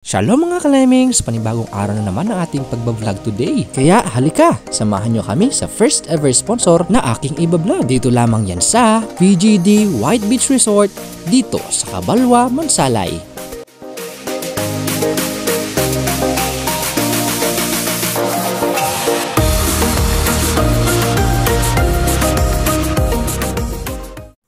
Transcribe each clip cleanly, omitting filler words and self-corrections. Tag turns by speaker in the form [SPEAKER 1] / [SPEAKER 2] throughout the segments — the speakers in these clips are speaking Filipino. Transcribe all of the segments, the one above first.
[SPEAKER 1] Shalom mga ka-lemmings! Panibagong araw na naman ang ating pagbablog today. Kaya halika, samahan nyo kami sa first ever sponsor na aking ibablog. Dito lamang yan sa PGD White Beach Resort dito sa Cabalwa, Mansalay.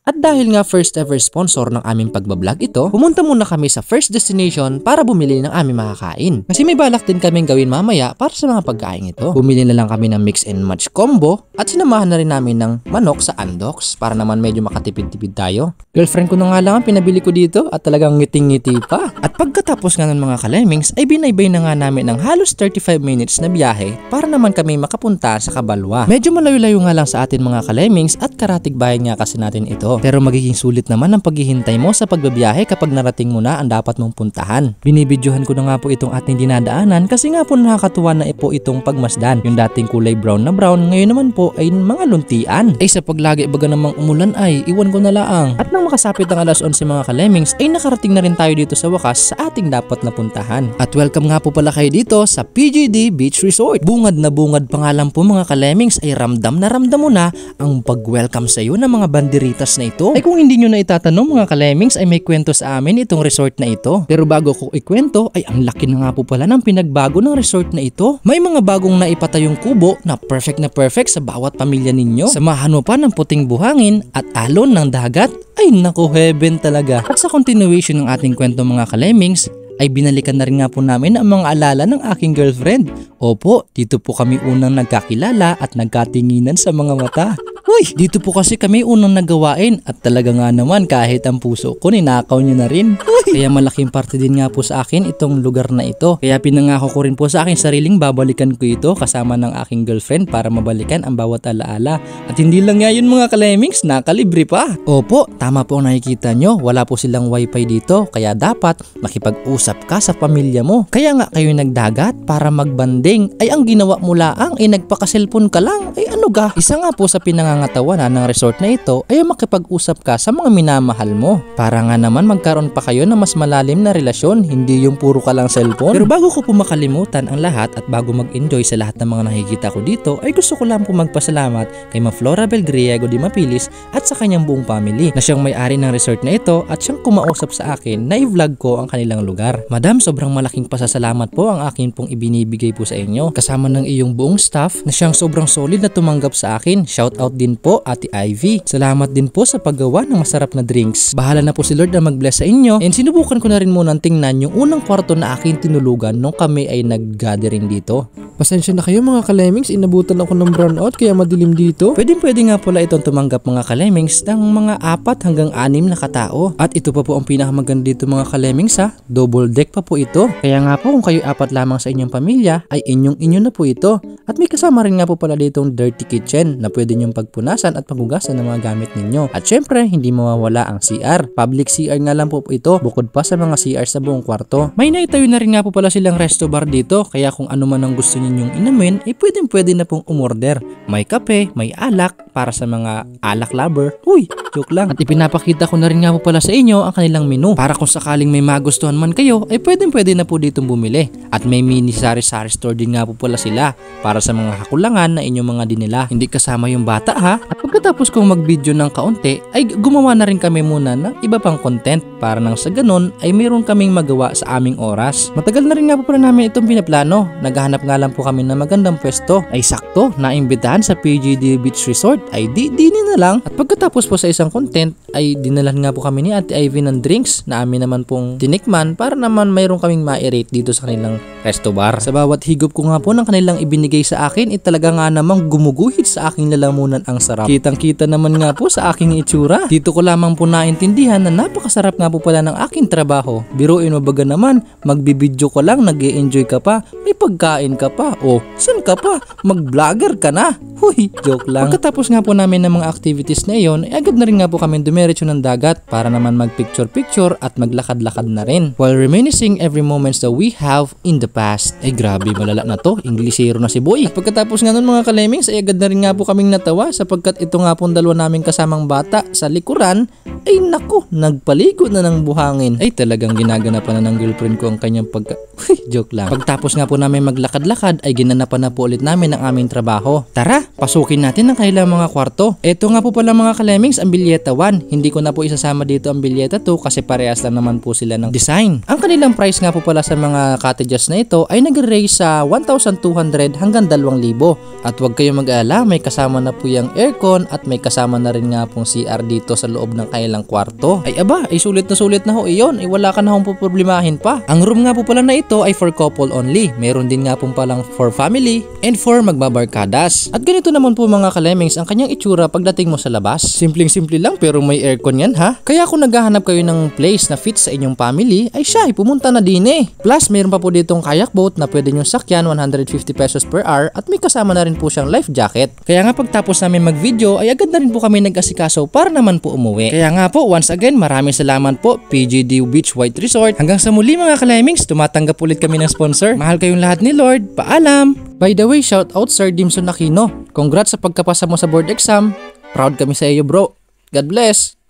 [SPEAKER 1] At dahil nga first ever sponsor ng aming pagbablog ito, pumunta muna kami sa first destination para bumili ng aming makakain. Kasi may balak din kaming gawin mamaya para sa mga pagkain ito. Bumili na lang kami ng mix and match combo at sinamahan na rin namin ng manok sa Andox para naman medyo makatipid-tipid tayo. Girlfriend ko na nga lang ang pinabili ko dito at talagang ngiting-ngiti pa. At pagkatapos nga ng mga ka-lemmings ay binaybay na nga namin ng halos 35 minutes na biyahe para naman kami makapunta sa Cabalwa. Medyo malayo-layo nga lang sa atin mga ka-lemmings at karatig bayan nga kasi natin ito. Pero magiging sulit naman ang paghihintay mo sa pagbabiyahe kapag narating mo na ang dapat mong puntahan. Binibidyohan ko na nga po itong ating dinadaanan kasi nga po nakakatuwa na po itong pagmasdan. Yung dating kulay brown na brown, ngayon naman po ay mga luntian. Ay sa paglagi baga namang umulan ay iwan ko na laang. At nang makasapit ang alas 11 mga ka-lemmings ay nakarating na rin tayo dito sa wakas sa ating dapat na puntahan. At welcome nga po pala kayo dito sa PGD Beach Resort. Bungad na bungad pa nga lang po mga ka-lemmings ay ramdam mo na ang pag-welcome sa iyo ng mga banderitas na ito. Ay kung hindi nyo na itatanong mga ka-lemmings ay may kwento sa amin itong resort na ito. Pero bago ko ikwento ay ang laki na nga po pala ng pinagbago ng resort na ito. May mga bagong naipatayong kubo na perfect sa bawat pamilya ninyo. Samahan mo pa ng puting buhangin at alon ng dagat. Ay naku, heaven talaga. At sa continuation ng ating kwento mga ka-lemmings ay binalikan na rin nga po namin ang mga alala ng aking girlfriend. Opo, dito po kami unang nagkakilala at nagkatinginan sa mga mata. Uy, dito po kasi kami unang nagawain at talaga nga naman kahit ang puso ko ninakaw niya na rin. Uy, kaya malaking parte din nga po sa akin itong lugar na ito. Kaya pinangako ko rin po sa aking sariling babalikan ko ito kasama ng aking girlfriend para mabalikan ang bawat alaala. At hindi lang nga yun mga ka-lemmings, nakalibre pa. Opo, tama po ang nakikita nyo, wala po silang wifi dito kaya dapat makipag-usap ka sa pamilya mo. Kaya nga kayo nagdagat para magbanding ay ang ginawa mo laang ay nagpakaselfon ka lang. Ay ano ga? Isa nga po sa pinangangatawanan ng resort na ito ay makipag-usap ka sa mga minamahal mo. Para nga naman magkaroon pa kayo ng mas malalim na relasyon, hindi yung puro ka lang cellphone. Pero bago ko po makalimutan ang lahat at bago mag-enjoy sa lahat ng mga nakikita ko dito ay gusto ko lang po magpasalamat kay Ma Florabel Griego de Mapilis at sa kanyang buong family na siyang may-ari ng resort na ito at siyang kumausap sa akin na i-vlog ko ang kanilang lugar. Madam, sobrang malaking pasasalamat po ang akin pong ibinibigay po sa inyo kasama ng iyong buong staff na siyang sobrang solid na tumanggap sa akin. Shout out din po Ate Ivy. Salamat din po sa paggawa ng masarap na drinks. Bahala na po si Lord na mag-bless sa inyo and sinubukan ko na rin munang tingnan yung unang kwarto na aking tinulugan nung kami ay nag-gathering dito. Pasensya na kayo mga ka-lemmings, inabutan ako ng brownout kaya madilim dito. Pwede nga pala itong tumanggap mga ka-lemmings ng mga 4 hanggang 6 na katao. At ito pa po ang pinakamaganda dito mga ka-lemmings ha, double deck pa po ito. Kaya nga po kung kayo 4 lamang sa inyong pamilya ay inyo na po ito. At may kasama rin nga po pala ditong dirty kitchen na pwede nyong pagpunasan at paghugasan ng mga gamit ninyo. At syempre, hindi mawawala ang CR. Public CR nga lang po ito bukod pa sa mga CR sa buong kwarto. May naitayo na rin nga po pala silang resto bar dito kaya kung ano man ang gusto ninyong inumin ay pwede na pong umorder. May kape, may alak para sa mga alak lover. Uy, joke lang. At ipinapakita ko na rin nga po pala sa inyo ang kanilang menu para kung sakaling may magustuhan man kayo ay pwede na po ditong bumili. At may mini sari-sari store din nga po pala sila para sa mga hakulangan na inyong mga dinila. Hindi kasama yung bata ha. At pagkatapos kong mag-video ng kaunti ay gumawa na rin kami muna ng iba pang content para nang sa ganun ay mayroon kaming magawa sa aming oras. Matagal na rin nga po pala namin itong pinaplano. Naghahanap nga lang po kami ng magandang pwesto. Ay sakto, naimbitahan sa PGD Beach Resort ay di na lang. At pagkatapos po sa isang content ay dinalan nga po kami ni Ate Ivy ng drinks na amin naman pong tinikman para naman mayroon kaming ma-rate dito sa kanilang resto bar. Sa bawat higop ko nga po ng kanilang ibinigay sa akin ay talaga nga namang gumuguhit sa aking lalamunan ang sarap. Kitang-kita naman nga po sa aking itsura. Dito ko lamang po naintindihan na napakasarap nga po pala ng aking trabaho. Biruin mo baga naman, magbibidyo ko lang, nag-e-enjoy ka pa, may pagkain ka pa. pa. Oh, saan ka pa? Mag-vlogger ka na. Huy, joke lang. Pagkatapos nga po namin ng mga activities na iyon, ay agad na rin nga po kami dumiretso ng dagat para naman mag-picture-picture at maglakad-lakad na rin. While reminiscing every moments that we have in the past. Ay grabe, malala na to. Inglesero na si boy. At pagkatapos nga nun mga kalemings, ay agad na rin nga po kaming natawa sapagkat ito nga po dalawa naming kasamang bata sa likuran, ay naku, nagpaligo na ng buhangin. Ay talagang ginaganapan na ng girlfriend ko ang kanyang joke lang. Pagtapos nga po namin maglakad-lakad, ay ginanapan na po ulit namin ang aming trabaho. Tara, pasukin natin ang kailang mga kwarto. Ito nga po pala mga kalemings, ang bilyeta 1. Hindi ko na po isasama dito ang bilyeta 2 kasi parehas lang naman po sila ng design. Ang kanilang price nga po pala sa mga cottages na ito ay nag-range sa 1,200 hanggang 2,000. At huwag kayong mag-alala, may kasama na po yung aircon at may kasama na rin nga pong CR dito sa loob ng kanilang kwarto. Ay aba, ay sulit na ho iyon. Ay wala ka na hong poproblemahin pa. Ang room nga po pala na ito ay for couple only. Meron din nga pong palang for family and for magbabarkadas. At ganito naman po mga kalemings ang kanyang itsura pagdating mo sa labas. Simpleng-simple lang pero may aircon yan ha. Kaya kung naghahanap kayo ng place na fit sa inyong family, ay siya, pumunta na din eh. Plus, mayroon pa po ditong kayak boat na pwede nyo sakyan 150 pesos per hour at may kasama na rin po siyang life jacket. Kaya nga pagtapos namin mag-video ay agad na rin po kami nag-asikaso para naman po umuwi. Kaya nga po, once again, maraming salamat po PGD Beach White Resort. Hanggang sa muli mga kalemings, tumatanggap ulit kami ng sponsor. Mahal kayong lahat ni Lord. Paalam! By the way, shout out Sir Dimson Aquino. Congrats sa pagkapasa mo sa board exam. Proud kami sa iyo bro. God bless!